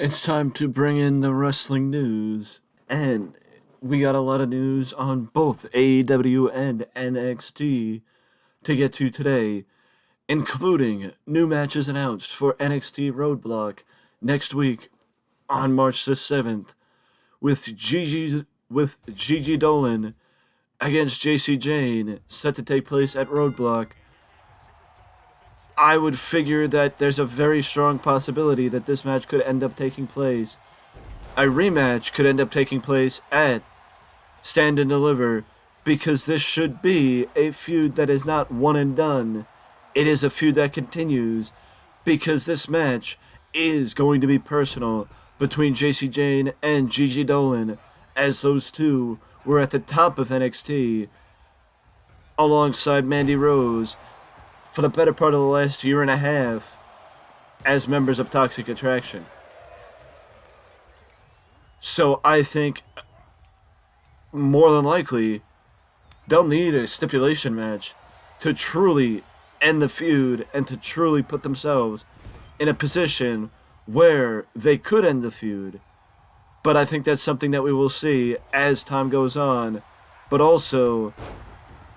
It's time to bring in the wrestling news, and we got a lot of news on both AEW and NXT to get to today, including new matches announced for NXT Roadblock next week on March the 7th with Gigi Dolan against JC Jane set to take place at Roadblock. I would figure that there's a very strong possibility that this match could end up taking place. A rematch could end up taking place at Stand and Deliver because this should be a feud that is not one and done. It is a feud that continues because this match is going to be personal between JC Jane and Gigi Dolan, as those two were at the top of NXT alongside Mandy Rose for the better part of the last year and a half as members of Toxic Attraction. So I think more than likely they'll need a stipulation match to truly end the feud and to truly put themselves in a position where they could end the feud. But I think that's something that we will see as time goes on. But also,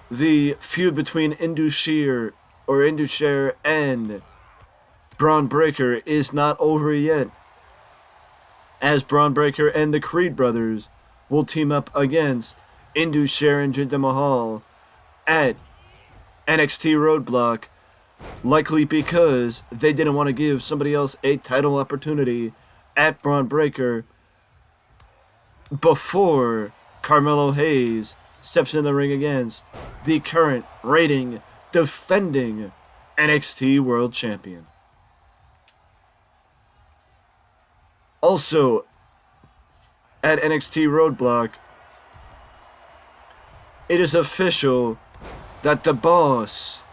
the feud between Indus Sher and Braun Breaker is not over yet, as Braun Breaker and the Creed brothers will team up against Indus Sher and Jinder Mahal at NXT Roadblock, likely because they didn't want to give somebody else a title opportunity at Braun Breaker before Carmelo Hayes steps in the ring against the current reigning, defending NXT World Champion. Also, at NXT Roadblock, it is official that the boss,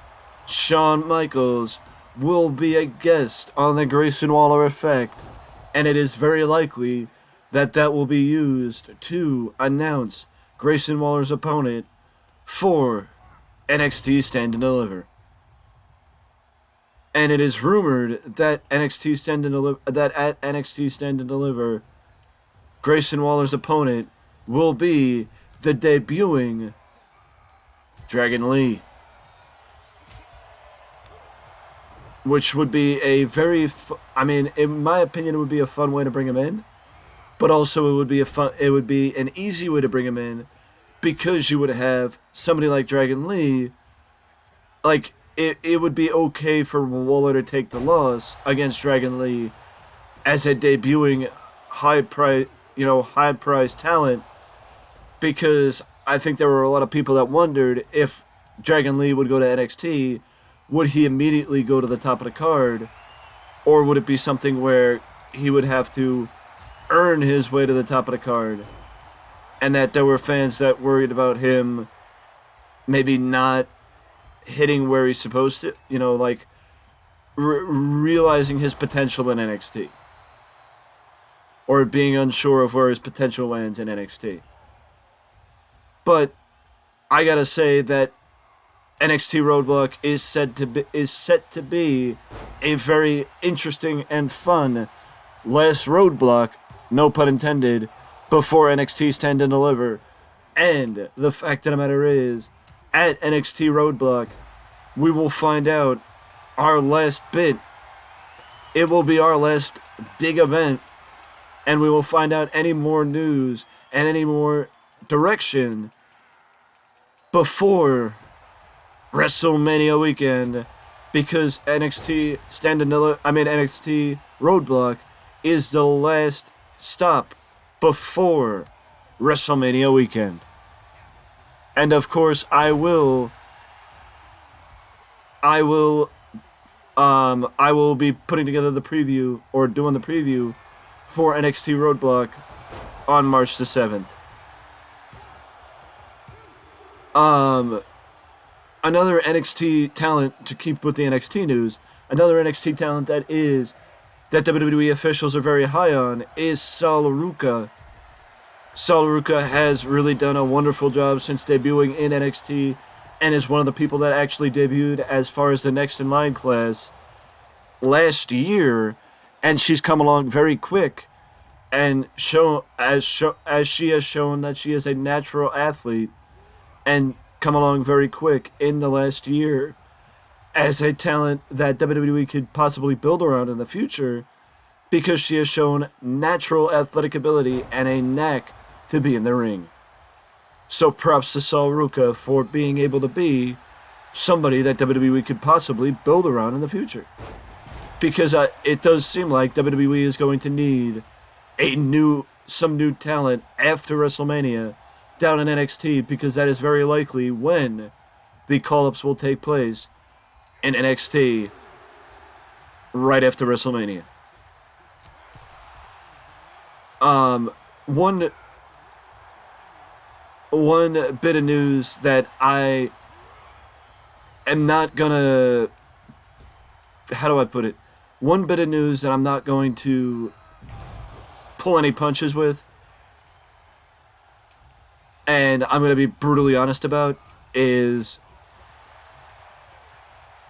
Shawn Michaels, will be a guest on the Grayson Waller Effect, and it is very likely that that will be used to announce Grayson Waller's opponent for NXT Stand and Deliver. And it is rumored that at NXT Stand and Deliver, Grayson Waller's opponent will be the debuting Dragon Lee, which would be a very, in my opinion, it would be a fun way to bring him in, but also it would be an easy way to bring him in, because you would have somebody like Dragon Lee, like it would be okay for Waller to take the loss against Dragon Lee as a debuting high price talent, because I think there were a lot of people that wondered if Dragon Lee would go to NXT, would he immediately go to the top of the card, or would it be something where he would have to earn his way to the top of the card, and that there were fans that worried about him maybe not hitting where he's supposed to, realizing his potential in NXT, or being unsure of where his potential lands in NXT. But I gotta say that NXT Roadblock is set to be a very interesting and fun last roadblock, no pun intended, before NXT Stand and Deliver. And the fact of the matter is, at NXT Roadblock, we will find out our last bit. It will be our last big event, and we will find out any more news and any more direction before WrestleMania weekend, because NXT Roadblock is the last stop before WrestleMania weekend. And of course, I will be putting together the preview, or doing the preview for NXT Roadblock on March the 7th. Another NXT talent, to keep with the NXT news, another NXT talent that WWE officials are very high on is Sol Ruca. Sol Ruca has really done a wonderful job since debuting in NXT, and is one of the people that actually debuted as far as the next in line class last year, and she's come along very quick and as she has shown that she is a natural athlete and come along very quick in the last year as a talent that WWE could possibly build around in the future because she has shown natural athletic ability and a knack to be in the ring. So props to Sol Ruca for being able to be somebody that WWE could possibly build around in the future. Because it does seem like WWE is going to need some new talent after WrestleMania down in NXT, because that is very likely when the call-ups will take place in NXT right after WrestleMania. One bit of news that I am not gonna, how do I put it? One bit of news that I'm not going to pull any punches with, and I'm going to be brutally honest about, is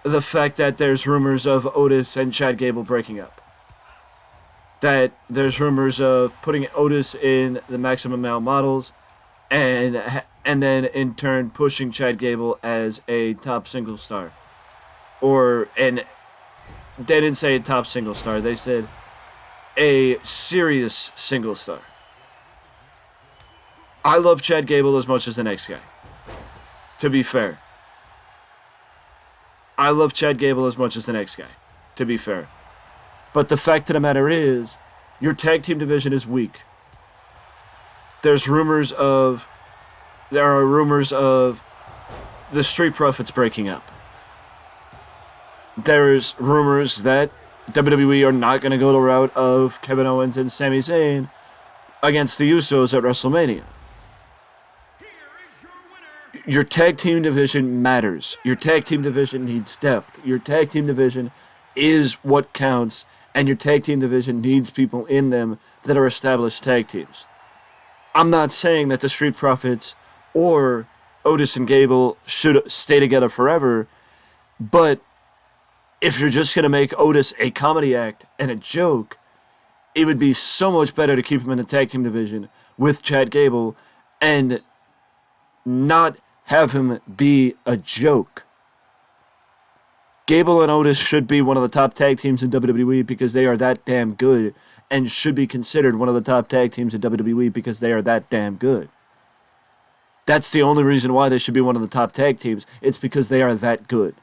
the fact that there's rumors of Otis and Chad Gable breaking up. That there's rumors of putting Otis in the Maximum Male Models, and then in turn pushing Chad Gable as a top single star. And they didn't say a top single star, they said a serious single star. I love Chad Gable as much as the next guy, to be fair. I love Chad Gable as much as the next guy, to be fair. But the fact of the matter is, your tag team division is weak. There are rumors of the Street Profits breaking up. There's rumors that WWE are not going to go the route of Kevin Owens and Sami Zayn against the Usos at WrestleMania. Your tag team division matters. Your tag team division needs depth. Your tag team division is what counts, and your tag team division needs people in them that are established tag teams. I'm not saying that the Street Profits or Otis and Gable should stay together forever, but if you're just going to make Otis a comedy act and a joke, it would be so much better to keep him in the tag team division with Chad Gable and not have him be a joke. Gable and Otis should be one of the top tag teams in WWE because they are that damn good, and should be considered one of the top tag teams in WWE because they are that damn good. That's the only reason why they should be one of the top tag teams. It's because they are that good.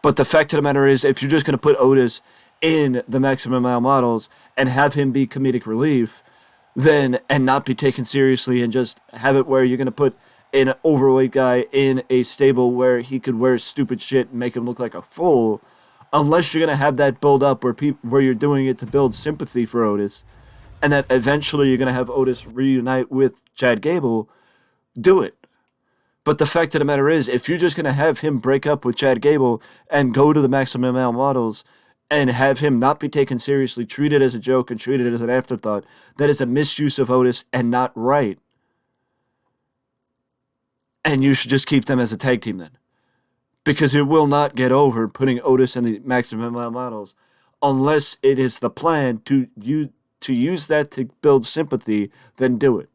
But the fact of the matter is, if you're just going to put Otis in the Maximum Male Models and have him be comedic relief, then, and not be taken seriously, and just have it where you're going to put an overweight guy in a stable where he could wear stupid shit and make him look like a fool, unless you're going to have that build up where you're doing it to build sympathy for Otis, and that eventually you're going to have Otis reunite with Chad Gable, do it. But the fact of the matter is, if you're just going to have him break up with Chad Gable and go to the Maximum Male Models and have him not be taken seriously, treated as a joke and treated as an afterthought, that is a misuse of Otis and not right. And you should just keep them as a tag team then. Because it will not get over putting Otis in the Maximum Male Models unless it is the plan to use that to build sympathy, then do it.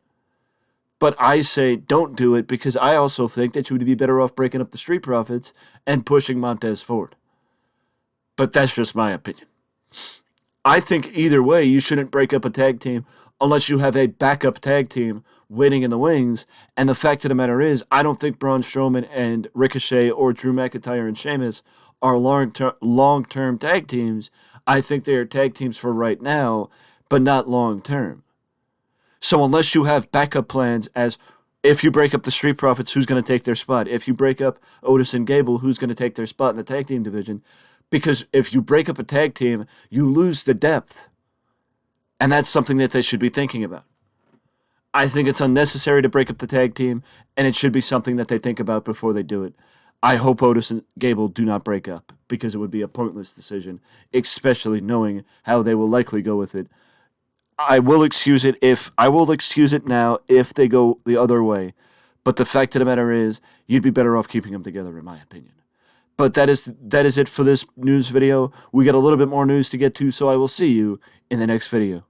But I say don't do it because I also think that you would be better off breaking up the Street Profits and pushing Montez forward. But that's just my opinion. I think either way, you shouldn't break up a tag team unless you have a backup tag team waiting in the wings. And the fact of the matter is, I don't think Braun Strowman and Ricochet or Drew McIntyre and Sheamus are long-term tag teams. I think they are tag teams for right now, but not long-term. So unless you have backup plans as if you break up the Street Profits, who's going to take their spot? If you break up Otis and Gable, who's going to take their spot in the tag team division? Because if you break up a tag team, you lose the depth. And that's something that they should be thinking about. I think it's unnecessary to break up the tag team, and it should be something that they think about before they do it. I hope Otis and Gable do not break up, because it would be a pointless decision, especially knowing how they will likely go with it. I will excuse it now if they go the other way. But the fact of the matter is, you'd be better off keeping them together, in my opinion. But that is it for this news video. We got a little bit more news to get to, so I will see you in the next video.